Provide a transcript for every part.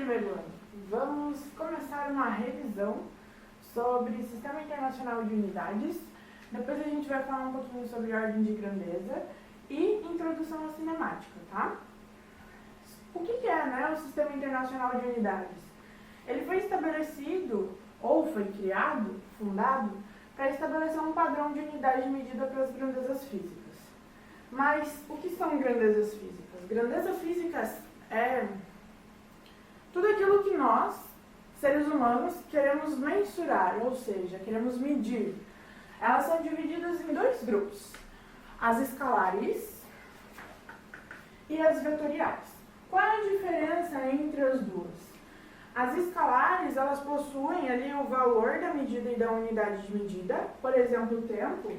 primeiro ano. Vamos começar uma revisão sobre Sistema Internacional de Unidades. Depois a gente vai falar um pouquinho sobre ordem de grandeza e introdução à cinemática, tá? O que é, o Sistema Internacional de Unidades? Ele foi estabelecido, ou foi criado, fundado, para estabelecer um padrão de unidade de medida para as grandezas físicas. Mas o que são grandezas físicas? Grandezas físicas é tudo aquilo que nós, seres humanos, queremos mensurar, ou seja, queremos medir. Elas são divididas em dois grupos, as escalares e as vetoriais. Qual é a diferença entre as duas? As escalares, elas possuem ali o valor da medida e da unidade de medida, por exemplo, o tempo.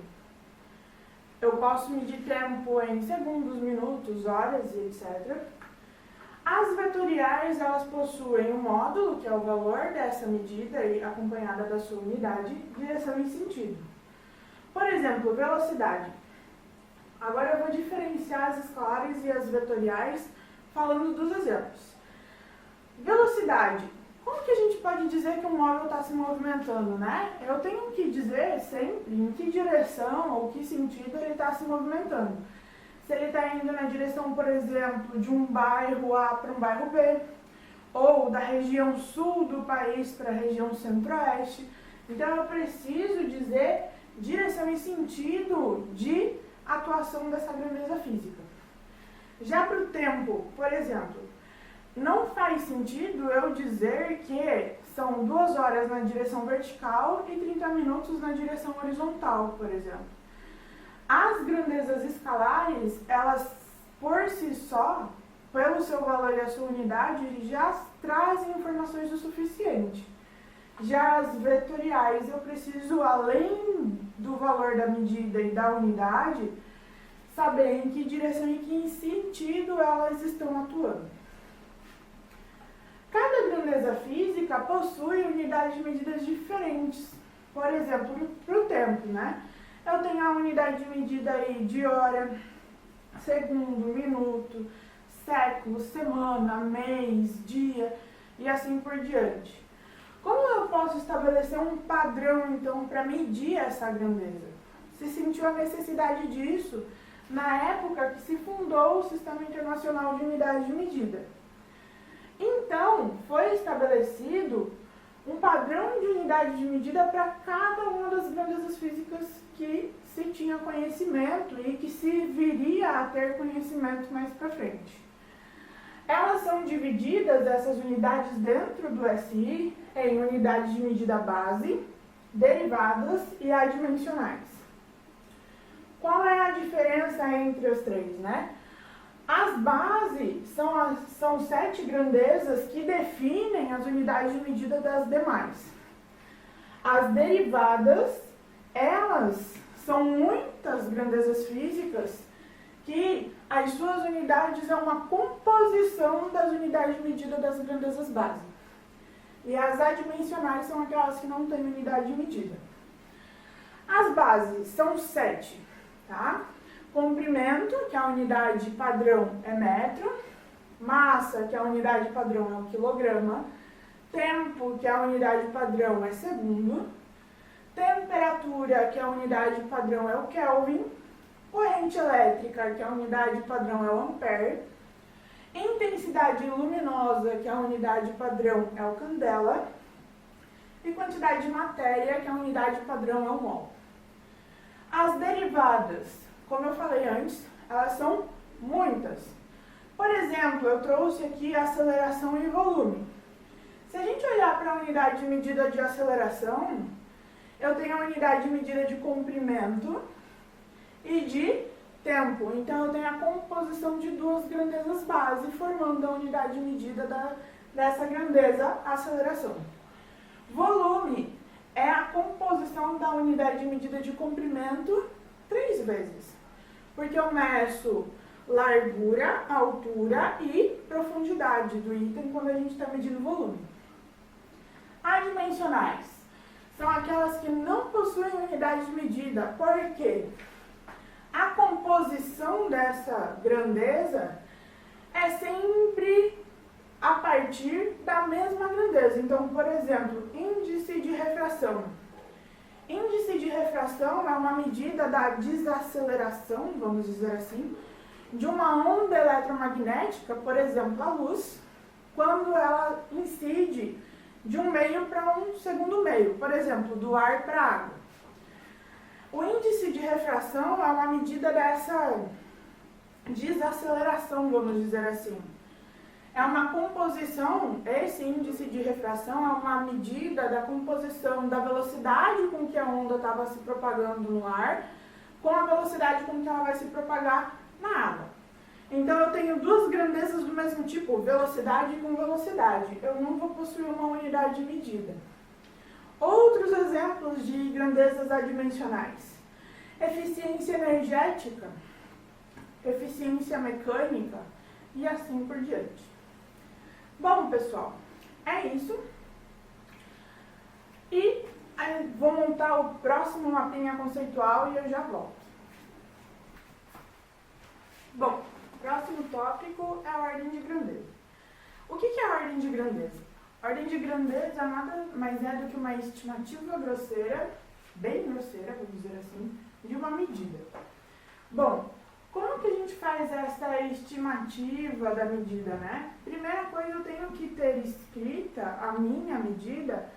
Eu posso medir tempo em segundos, minutos, horas e etc. As vetoriais, elas possuem um módulo, que é o valor dessa medida e acompanhada da sua unidade, direção e sentido. Por exemplo, velocidade. Agora eu vou diferenciar as escalares e as vetoriais falando dos exemplos. Velocidade. Como que a gente pode dizer que um móvel está se movimentando, né? Eu tenho que dizer sempre em que direção ou que sentido ele está se movimentando. Se ele está indo na direção, por exemplo, de um bairro A para um bairro B, ou da região sul do país para a região centro-oeste. Então eu preciso dizer direção e sentido de atuação dessa grandeza física. Já para o tempo, por exemplo, não faz sentido eu dizer que são 2 horas na direção vertical e 30 minutos na direção horizontal, por exemplo. As grandezas escalares, elas por si só, pelo seu valor e a sua unidade, já trazem informações o suficiente. Já as vetoriais, eu preciso, além do valor da medida e da unidade, saber em que direção e que sentido elas estão atuando. Cada grandeza física possui unidades de medidas diferentes. Por exemplo, para o tempo, eu tenho a unidade de medida aí de hora, segundo, minuto, século, semana, mês, dia e assim por diante. Como eu posso estabelecer um padrão, então, para medir essa grandeza? Se sentiu a necessidade disso na época que se fundou o Sistema Internacional de Unidades de Medida. Então, foi estabelecido um padrão de unidade de medida para cada uma das grandezas físicas que se tinha conhecimento e que se viria a ter conhecimento mais para frente. Elas são divididas, essas unidades dentro do SI, em unidades de medida base, derivadas e adimensionais. Qual é a diferença entre os três, As bases são 7 grandezas que definem as unidades de medida das demais. As derivadas, elas são muitas grandezas físicas que as suas unidades é uma composição das unidades de medida das grandezas base. E as adimensionais são aquelas que não têm unidade de medida. As bases são 7, Comprimento, que a unidade padrão é metro. Massa, que a unidade padrão é o quilograma. Tempo, que a unidade padrão é segundo. Temperatura, que a unidade padrão é o Kelvin. Corrente elétrica, que a unidade padrão é o ampere. Intensidade luminosa, que a unidade padrão é o candela. E quantidade de matéria, que a unidade padrão é o mol. As derivadas, como eu falei antes, elas são muitas. Por exemplo, eu trouxe aqui aceleração e volume. Se a gente olhar para a unidade de medida de aceleração, eu tenho a unidade de medida de comprimento e de tempo. Então, eu tenho a composição de 2 grandezas base, formando a unidade de medida dessa grandeza aceleração. Volume é a composição da unidade de medida de comprimento 3 vezes. Porque eu meço largura, altura e profundidade do item quando a gente está medindo volume. Adimensionais são aquelas que não possuem unidade de medida. Por quê? A composição dessa grandeza é sempre a partir da mesma grandeza. Então, por exemplo, índice de refração. Índice de refração é uma medida da desaceleração, vamos dizer assim, de uma onda eletromagnética, por exemplo, a luz, quando ela incide de um meio para um segundo meio, por exemplo, do ar para a água. O índice de refração é uma medida dessa desaceleração, vamos dizer assim. É uma composição, esse índice de refração é uma medida da composição da velocidade com que a onda estava se propagando no ar com a velocidade com que ela vai se propagar na água. Então eu tenho duas grandezas do mesmo tipo, velocidade com velocidade. Eu não vou possuir uma unidade de medida. Outros exemplos de grandezas adimensionais. Eficiência energética, eficiência mecânica e assim por diante. Bom, pessoal, é isso. E vou montar o próximo mapinha conceitual e eu já volto. Bom, o próximo tópico é a ordem de grandeza. O que é a ordem de grandeza? A ordem de grandeza nada mais é do que uma estimativa grosseira, bem grosseira, vou dizer assim, de uma medida. Bom, como que a gente faz essa estimativa da medida, né? Primeira coisa, eu tenho que ter escrita a minha medida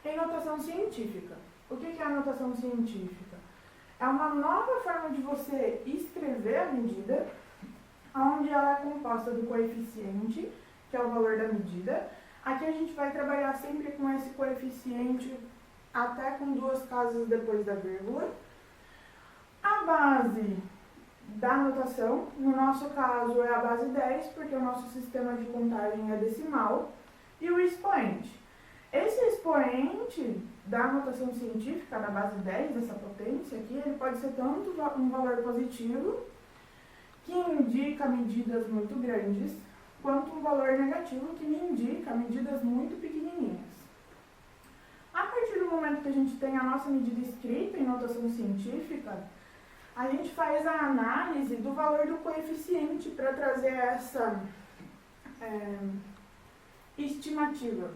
em notação científica. O que é a notação científica? É uma nova forma de você escrever a medida, onde ela é composta do coeficiente, que é o valor da medida. Aqui a gente vai trabalhar sempre com esse coeficiente, até com duas casas depois da vírgula. A base da notação, no nosso caso é a base 10, porque o nosso sistema de contagem é decimal, e o expoente. Esse expoente da notação científica, da base 10, dessa potência aqui, ele pode ser tanto um valor positivo, que indica medidas muito grandes, quanto um valor negativo, que me indica medidas muito pequenininhas. A partir do momento que a gente tem a nossa medida escrita em notação científica, a gente faz a análise do valor do coeficiente para trazer essa estimativa.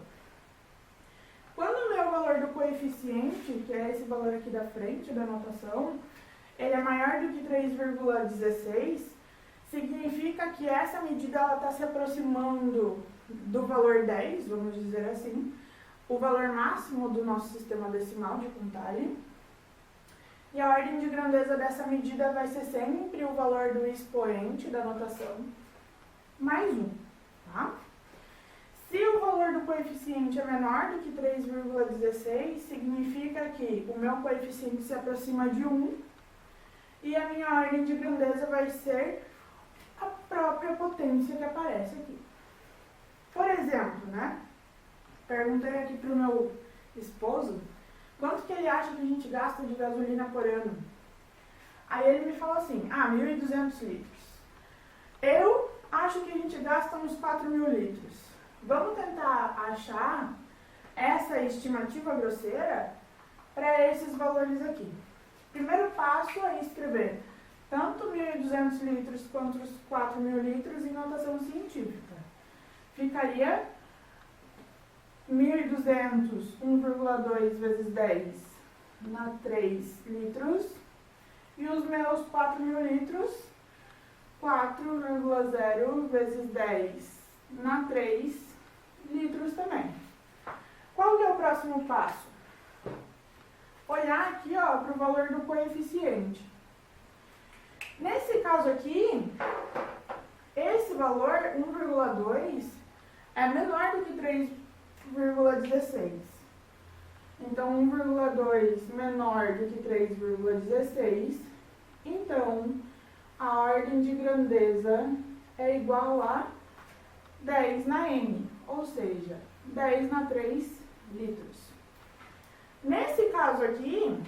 Quando o meu valor do coeficiente, que é esse valor aqui da frente da notação, ele é maior do que 3,16, significa que essa medida está se aproximando do valor 10, vamos dizer assim, o valor máximo do nosso sistema decimal de contagem. E a ordem de grandeza dessa medida vai ser sempre o valor do expoente da notação, mais 1, tá? Se o valor do coeficiente é menor do que 3,16, significa que o meu coeficiente se aproxima de 1 e a minha ordem de grandeza vai ser a própria potência que aparece aqui. Por exemplo, né? Perguntei aqui para o meu esposo quanto que ele acha que a gente gasta de gasolina por ano. Aí ele me falou assim, 1.200 litros. Eu acho que a gente gasta uns 4.000 litros. Vamos tentar achar essa estimativa grosseira para esses valores aqui. Primeiro passo é escrever tanto 1.200 litros quanto os 4.000 litros em notação científica. Ficaria 1.200, 1,2 vezes 10 na 3 litros. E os meus 4.000 litros, 4,0 vezes 10 na 3 litros também. Qual que é o próximo passo? Olhar aqui para o valor do coeficiente. Nesse caso aqui, esse valor, 1,2, é menor do que 3,16. Então, 1,2 menor do que 3,16. Então, a ordem de grandeza é igual a 10 na M, ou seja, 10 na 3 litros. Nesse caso aqui,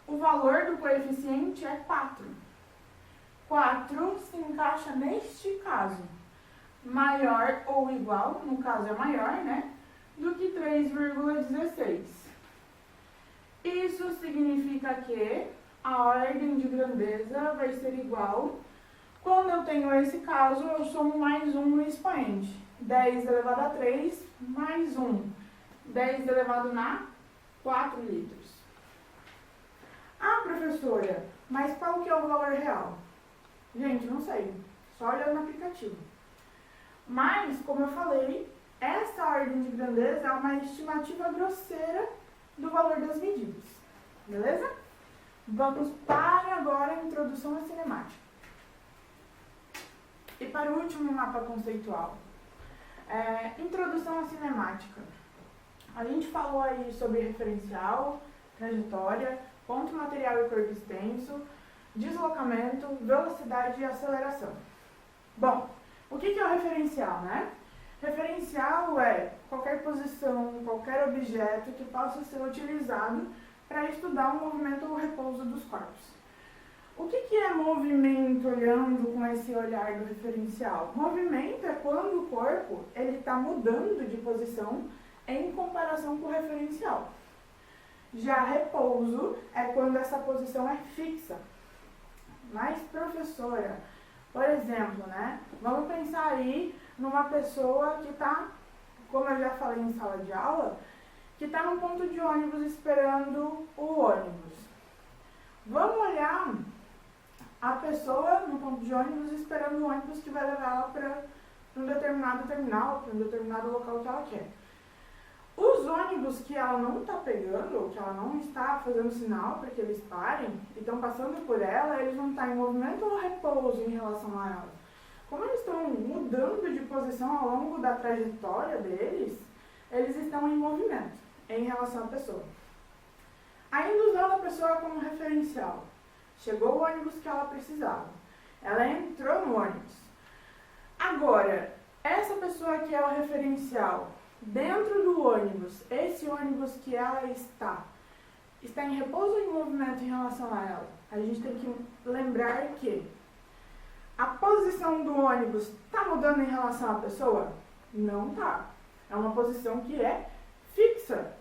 o valor do coeficiente é 4. 4 se encaixa neste caso, maior ou igual, no caso é maior, né, do que 3,16. Isso significa que a ordem de grandeza vai ser igual Quando eu tenho esse caso, eu somo mais 1 no expoente. 10 elevado a 3 mais 1. 10 elevado a 4 litros. Ah, professora, mas qual que é o valor real? Gente, não sei. Só olhando no aplicativo. Mas, como eu falei, essa ordem de grandeza é uma estimativa grosseira do valor das medidas. Beleza? Vamos para agora a introdução à cinemática. E para o último mapa conceitual. Introdução à cinemática. A gente falou aí sobre referencial, trajetória, ponto material e corpo extenso, deslocamento, velocidade e aceleração. Bom, o que é o referencial, né? Referencial é qualquer posição, qualquer objeto que possa ser utilizado para estudar o movimento ou repouso dos corpos. O que é movimento olhando com esse olhar do referencial? Movimento é quando o corpo está mudando de posição em comparação com o referencial. Já repouso é quando essa posição é fixa. Mas, professora, por exemplo, né? Vamos pensar aí numa pessoa que está, como eu já falei em sala de aula, que está no ponto de ônibus esperando o ônibus. Vamos olhar a pessoa no ponto de ônibus esperando o ônibus que vai levar ela para um determinado terminal, para um determinado local que ela quer. Os ônibus que ela não está pegando, ou que ela não está fazendo sinal para que eles parem, e estão passando por ela, eles vão estar em movimento ou repouso em relação a ela. Como eles estão mudando de posição ao longo da trajetória deles, eles estão em movimento em relação à pessoa. Ainda usando a pessoa como referencial. Chegou o ônibus que ela precisava. Ela entrou no ônibus. Agora, essa pessoa que é o referencial, dentro do ônibus, esse ônibus que ela está em repouso ou em movimento em relação a ela? A gente tem que lembrar que a posição do ônibus está mudando em relação à pessoa? Não está. É uma posição que é fixa.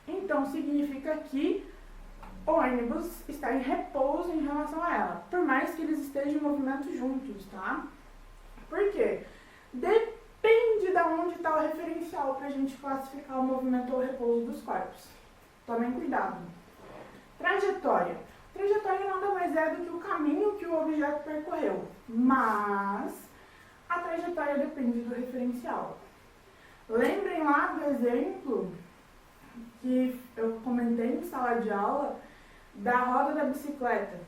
Então, significa que o ônibus está em repouso em relação a ela, por mais que eles estejam em movimento juntos, tá? Por quê? Depende de onde está o referencial para a gente classificar o movimento ou repouso dos corpos. Tomem cuidado. Trajetória. Trajetória nada mais é do que o caminho que o objeto percorreu, mas a trajetória depende do referencial. Lembrem lá do exemplo que eu comentei em sala de aula da roda da bicicleta.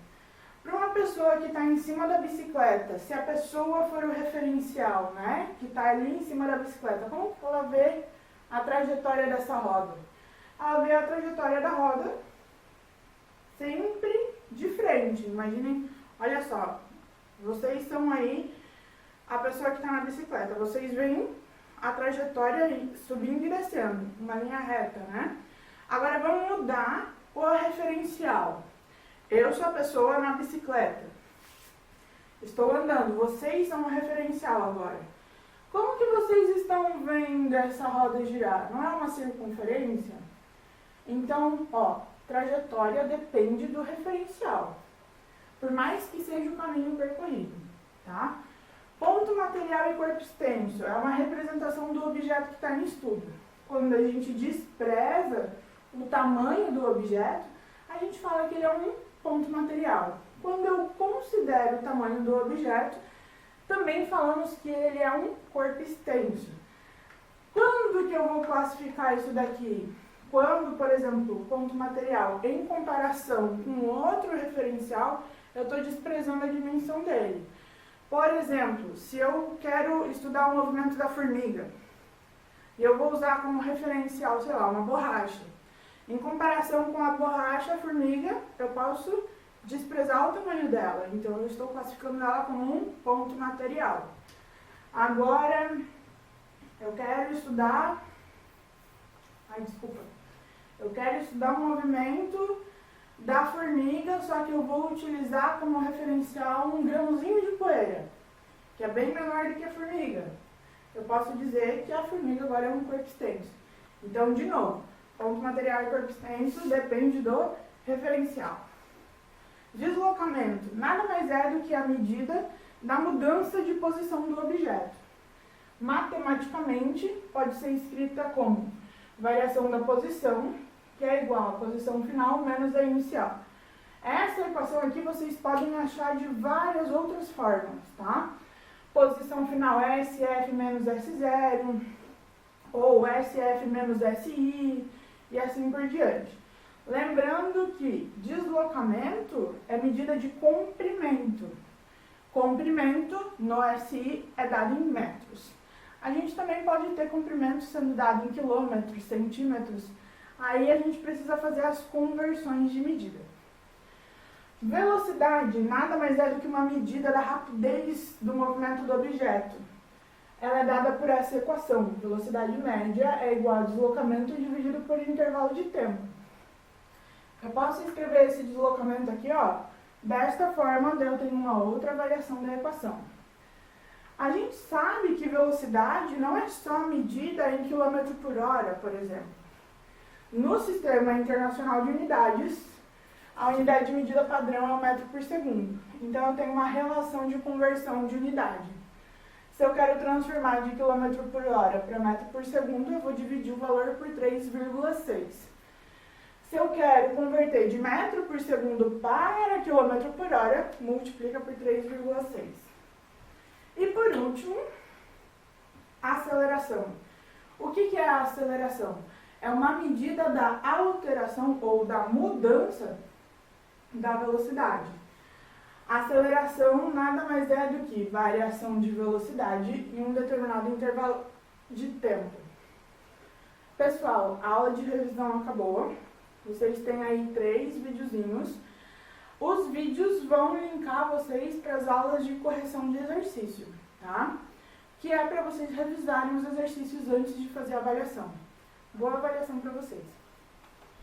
Para uma pessoa que está em cima da bicicleta, se a pessoa for o referencial, né, que está ali em cima da bicicleta, como ela vê a trajetória dessa roda? Ela vê a trajetória da roda sempre de frente. Imaginem, olha só, vocês estão aí, a pessoa que está na bicicleta, vocês veem a trajetória aí, subindo e descendo, uma linha reta, né? Agora vamos mudar o referencial. Eu sou a pessoa na bicicleta. Estou andando, vocês são o referencial agora. Como que vocês estão vendo essa roda girar? Não é uma circunferência? Então, ó, trajetória depende do referencial, por mais que seja o caminho percorrido, tá? Ponto material e corpo extenso é uma representação do objeto que está em estudo. Quando a gente despreza o tamanho do objeto, a gente fala que ele é um ponto material. Quando eu considero o tamanho do objeto, também falamos que ele é um corpo extenso. Quando que eu vou classificar isso daqui? Quando, por exemplo, o ponto material, em comparação com outro referencial, eu estou desprezando a dimensão dele. Por exemplo, se eu quero estudar o movimento da formiga, e eu vou usar como referencial, sei lá, uma borracha. Em comparação com a borracha, a formiga, eu posso desprezar o tamanho dela. Então, eu estou classificando ela como um ponto material. Agora, eu quero estudar... Eu quero estudar o movimento da formiga, só que eu vou utilizar como referencial um grãozinho de poeira, que é bem menor do que a formiga. Eu posso dizer que a formiga agora é um corpo extenso. Então, de novo, ponto material e corpo extenso depende do referencial. Deslocamento nada mais é do que a medida da mudança de posição do objeto. Matematicamente, pode ser escrita como variação da posição, que é igual à posição final menos a inicial. Essa equação aqui vocês podem achar de várias outras formas, tá? Posição final é SF menos S0, ou SF menos SI, e assim por diante. Lembrando que deslocamento é medida de comprimento. Comprimento no SI é dado em metros. A gente também pode ter comprimento sendo dado em quilômetros, centímetros. Aí a gente precisa fazer as conversões de medida. Velocidade nada mais é do que uma medida da rapidez do movimento do objeto. Ela é dada por essa equação. Velocidade média é igual a deslocamento dividido por intervalo de tempo. Eu posso escrever esse deslocamento aqui, ó, desta forma, daí eu tenho uma outra variação da equação. A gente sabe que velocidade não é só medida em quilômetro por hora, por exemplo. No Sistema Internacional de Unidades, a unidade de medida padrão é o metro por segundo. Então, eu tenho uma relação de conversão de unidade. Se eu quero transformar de quilômetro por hora para metro por segundo, eu vou dividir o valor por 3,6. Se eu quero converter de metro por segundo para quilômetro por hora, multiplica por 3,6. E por último, aceleração. O que é a aceleração? É uma medida da alteração ou da mudança da velocidade. Aceleração nada mais é do que variação de velocidade em um determinado intervalo de tempo. Pessoal, a aula de revisão acabou. Vocês têm aí 3 videozinhos. Os vídeos vão linkar vocês para as aulas de correção de exercício, tá? Que é para vocês revisarem os exercícios antes de fazer a avaliação. Boa avaliação para vocês!